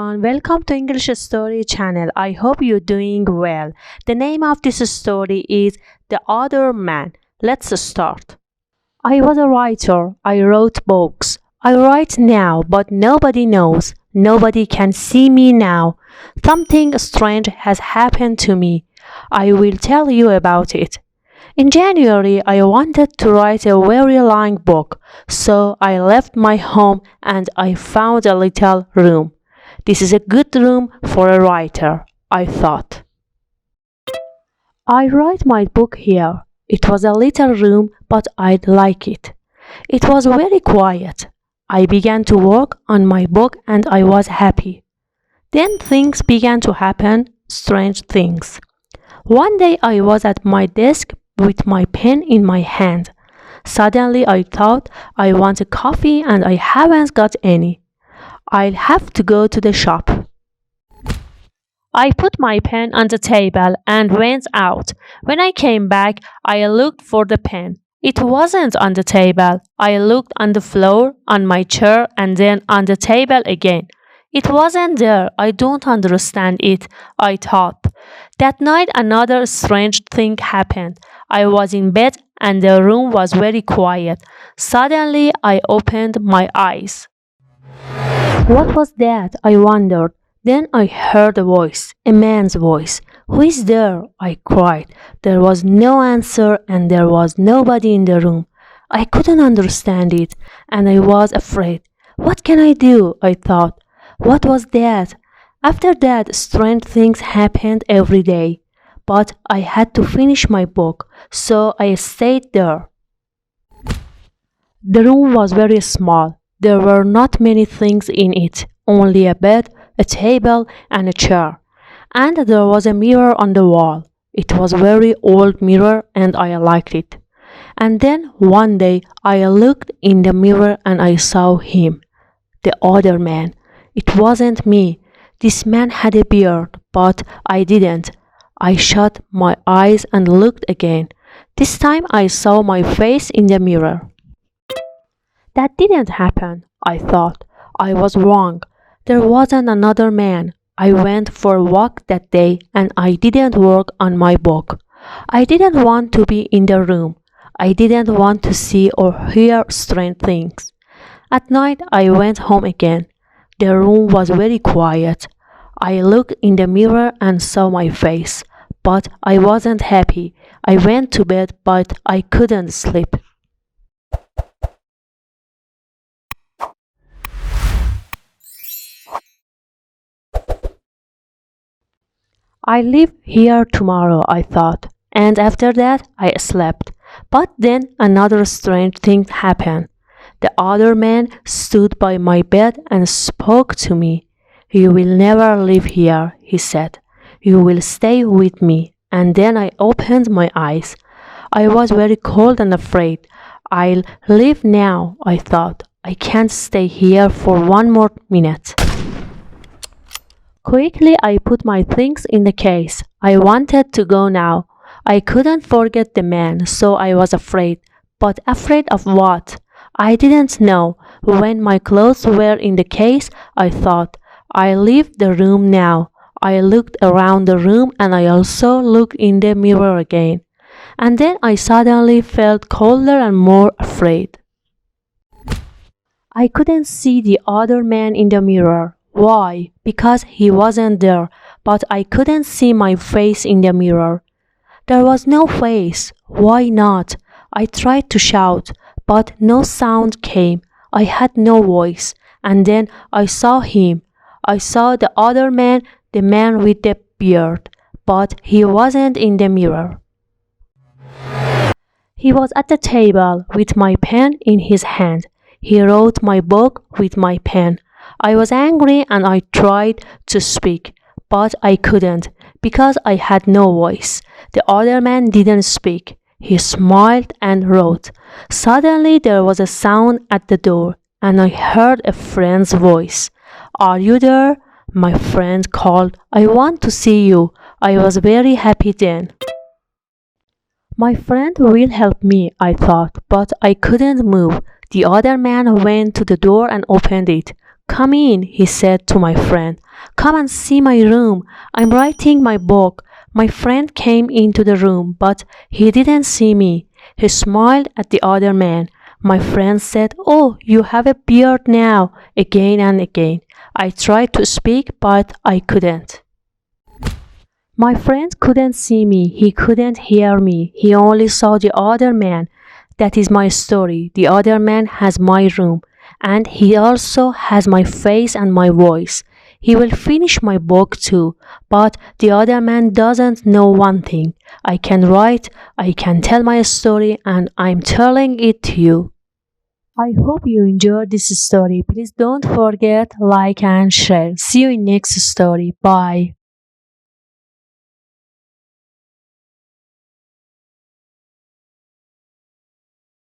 everyone, welcome to English Story channel. I hope you're doing well. The name of this story is The Other Man. Let's start. I was a writer. I wrote books. I write now, but nobody knows. Nobody can see me now. Something strange has happened to me. I will tell you about it. In January, I wanted to write a very long book, so I left my home and I found a little room. This is a good room for a writer, I thought. I write my book here. It was a little room, but I'd like it. It was very quiet. I began to work on my book and I was happy. Then things began to happen, strange things. One day I was at my desk with my pen in my hand. Suddenly I thought I want a coffee and I haven't got any. I'll have to go to the shop. I put my pen on the table and went out. When I came back, I looked for the pen. It wasn't on the table. I looked on the floor, on my chair, and then on the table again. It wasn't there. I don't understand it, I thought. That night another strange thing happened. I was in bed and the room was very quiet. Suddenly I opened my eyes. What was that? I wondered. Then I heard a voice, a man's voice. Who is there? I cried. There was no answer and there was nobody in the room. I couldn't understand it and I was afraid. What can I do? I thought. What was that? After that, strange things happened every day. But I had to finish my book, so I stayed there. The room was very small. There were not many things in it, only a bed, a table, and a chair. And there was a mirror on the wall. It was a very old mirror and I liked it. And then one day I looked in the mirror and I saw him, the other man. It wasn't me. This man had a beard, but I didn't. I shut my eyes and looked again. This time I saw my face in the mirror. That didn't happen, I thought. I was wrong. There wasn't another man. I went for a walk that day and I didn't work on my book. I didn't want to be in the room. I didn't want to see or hear strange things. At night I went home again. The room was very quiet. I looked in the mirror and saw my face, but I wasn't happy. I went to bed, but I couldn't sleep. I leave here tomorrow, I thought, and after that I slept. But then another strange thing happened. The other man stood by my bed and spoke to me. You will never live here, he said. You will stay with me. And then I opened my eyes. I was very cold and afraid. I'll leave now, I thought. I can't stay here for one more minute. Quickly I put my things in the case. I wanted to go now. I couldn't forget the man, so I was afraid. But afraid of what? I didn't know. When my clothes were in the case, I thought, I leave the room now. I looked around the room and I also looked in the mirror again. And then I suddenly felt colder and more afraid. I couldn't see the other man in the mirror. Why? Because he wasn't there, but I couldn't see my face in the mirror. There was no face. Why not? I tried to shout, but no sound came. I had no voice. And then I saw him. I saw the other man, the man with the beard, but he wasn't in the mirror. He was at the table with my pen in his hand. He wrote my book with my pen. I was angry and I tried to speak, but I couldn't because I had no voice. The other man didn't speak. He smiled and wrote. Suddenly there was a sound at the door and I heard a friend's voice. Are you there? My friend called. I want to see you. I was very happy then. My friend will help me, I thought, but I couldn't move. The other man went to the door and opened it. "Come in," he said to my friend. "Come and see my room. I'm writing my book." My friend came into the room, but he didn't see me. He smiled at the other man. My friend said, "Oh, you have a beard now," again and again. I tried to speak, but I couldn't. My friend couldn't see me, he couldn't hear me, he only saw the other man. That is my story. The other man has my room, and he also has my face and my voice. He will finish my book too, but the other man doesn't know one thing. I can write, I can tell my story, and I'm telling it to you. I hope you enjoyed this story. Please don't forget like and share. See you in next story. Bye.